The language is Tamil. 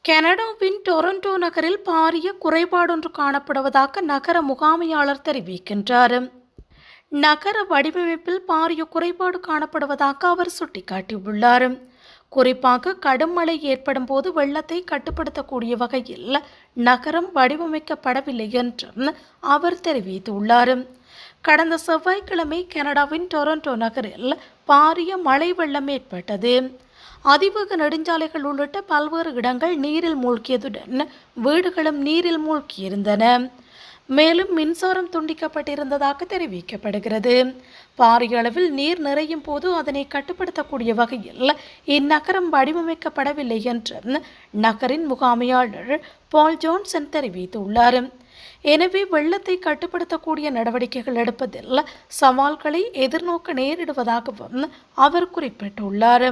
கனடாவின் டொரண்டோ நகரில் பாரிய குறைபாடொன்று காணப்படுவதாக நகர முகாமையாளர் தெரிவிக்கின்றார். நகர வடிவமைப்பில் பாரிய குறைபாடு காணப்படுவதாக அவர் சுட்டிக்காட்டியுள்ளார். குறிப்பாக கடும் மழை ஏற்படும் போது வெள்ளத்தை கட்டுப்படுத்தக்கூடிய வகையில் நகரம் வடிவமைக்கப்படவில்லை என்றும் அவர் தெரிவித்துள்ளார். கடந்த செவ்வாய்க்கிழமை கனடாவின் டொரண்டோ நகரில் பாரிய மழை வெள்ளம் ஏற்பட்டது. அதிவேக நெடுஞ்சாலைகள் உள்ளிட்ட பல்வேறு இடங்கள் நீரில் மூழ்கியதுடன் வீடுகளும் நீரில் மூழ்கியிருந்தன. மேலும் மின்சாரம் துண்டிக்கப்பட்டிருந்ததாக தெரிவிக்கப்படுகிறது. பாரிய அளவில் நீர் நிறையும் போது அதனை கட்டுப்படுத்தக்கூடிய வகையில் இந்நகரம் வடிவமைக்கப்படவில்லை என்று நகரின் முகாமையாளர் பால் ஜான்சன் தெரிவித்துள்ளார். எனவே வெள்ளத்தை கட்டுப்படுத்தக்கூடிய நடவடிக்கைகள் எடுப்பதில் சவால்களை எதிர்நோக்க நேரிடுவதாகவும் அவர் குறிப்பிட்டுள்ளார்.